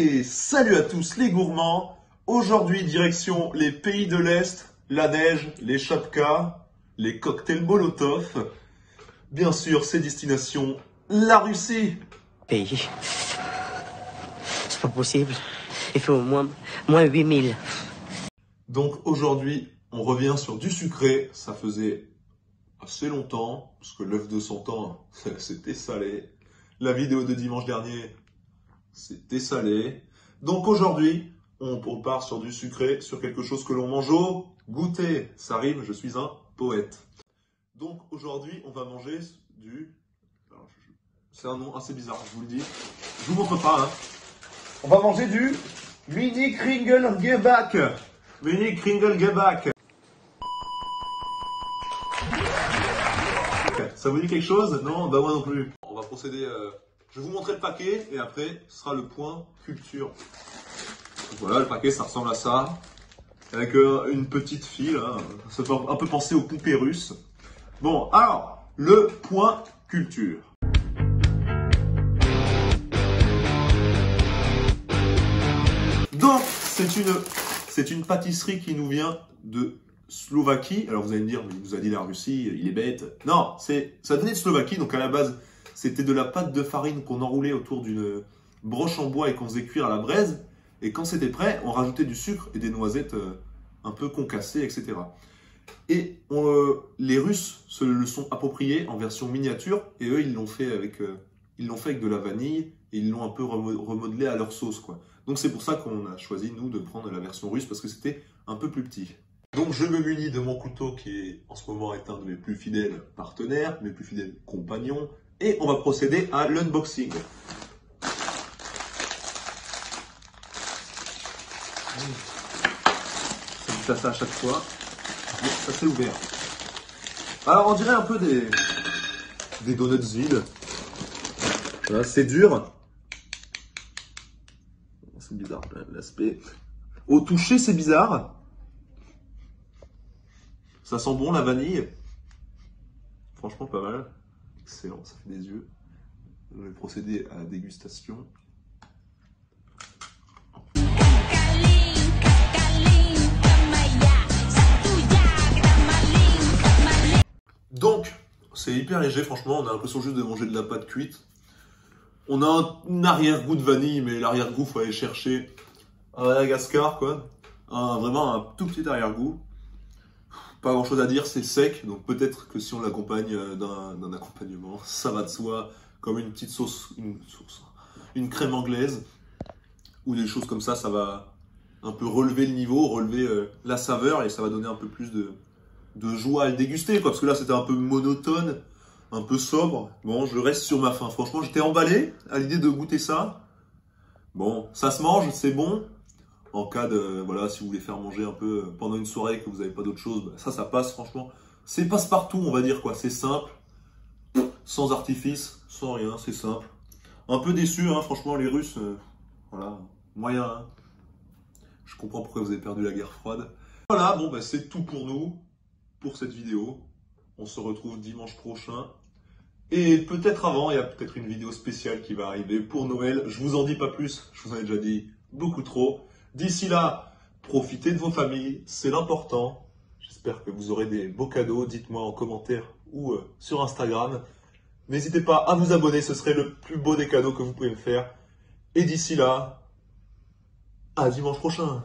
Et salut à tous les gourmands. Aujourd'hui, direction les pays de l'Est, la neige, les chapkas, les cocktails Molotov. Bien sûr, c'est destination la Russie. Pays. C'est pas possible. Il fait au moins 8000. Donc aujourd'hui, on revient sur du sucré. Ça faisait assez longtemps, parce que l'œuf de 100 ans, c'était salé. La vidéo de dimanche dernier, c'était salé. Donc aujourd'hui, on part sur du sucré, sur quelque chose que l'on mange au goûter. Ça rime, je suis un poète. Donc aujourd'hui, on va manger du... C'est un nom assez bizarre, je vous le dis. Je vous montre pas, hein. On va manger du Mini Kringelgebak. Mini Kringelgebak. Ça vous dit quelque chose? Non? Bah moi non plus. On va procéder... Je vais vous montrer le paquet et après, ce sera le point culture. Donc voilà, le paquet, ça ressemble à ça. Avec une petite file. Hein. Ça fait un peu penser aux poupées russes. Bon, alors, le point culture. Donc, c'est une pâtisserie qui nous vient de Slovaquie. Alors vous allez me dire, mais il nous a dit la Russie, il est bête. Non, ça venait de Slovaquie, donc à la base, c'était de la pâte de farine qu'on enroulait autour d'une broche en bois et qu'on faisait cuire à la braise. Et quand c'était prêt, on rajoutait du sucre et des noisettes un peu concassées, etc. Et les Russes se le sont appropriés en version miniature, et eux, ils l'ont fait avec de la vanille, et ils l'ont un peu remodelé à leur sauce, quoi. Donc c'est pour ça qu'on a choisi, nous, de prendre la version russe, parce que c'était un peu plus petit. Donc je me munis de mon couteau, qui est en ce moment est un de mes plus fidèles partenaires, mes plus fidèles compagnons, et on va procéder à l'unboxing. Ça fait ça à chaque fois. Ça s'est ouvert. Alors on dirait un peu des donuts vides. Voilà, c'est dur. C'est bizarre l'aspect. Au toucher, c'est bizarre. Ça sent bon la vanille. Franchement pas mal. Excellent, ça fait des yeux. Je vais procéder à la dégustation. Donc, c'est hyper léger, franchement, on a l'impression juste de manger de la pâte cuite. On a un arrière-goût de vanille, mais l'arrière-goût, faut aller chercher à Madagascar, quoi. Vraiment un tout petit arrière-goût. Pas grand-chose à dire, c'est sec, donc peut-être que si on l'accompagne d'un accompagnement, ça va de soi, comme une petite sauce, une crème anglaise, ou des choses comme ça va un peu relever le niveau, relever la saveur, et ça va donner un peu plus de joie à le déguster, quoi, parce que là c'était un peu monotone, un peu sobre. Bon, je reste sur ma faim. Franchement, j'étais emballé à l'idée de goûter ça. Bon, ça se mange, c'est bon. En cas de, voilà, si vous voulez faire manger un peu pendant une soirée et que vous n'avez pas d'autre chose, bah, ça passe, franchement. C'est passe-partout, on va dire, quoi. C'est simple, sans artifice, sans rien, c'est simple. Un peu déçu, hein, franchement, les Russes, voilà, moyen, hein. Je comprends pourquoi vous avez perdu la guerre froide. Voilà, bon, bah, c'est tout pour nous, pour cette vidéo. On se retrouve dimanche prochain. Et peut-être avant, il y a peut-être une vidéo spéciale qui va arriver pour Noël. Je vous en dis pas plus, je vous en ai déjà dit beaucoup trop. D'ici là, profitez de vos familles, c'est l'important. J'espère que vous aurez des beaux cadeaux. Dites-moi en commentaire ou sur Instagram. N'hésitez pas à vous abonner, ce serait le plus beau des cadeaux que vous pouvez me faire. Et d'ici là, à dimanche prochain.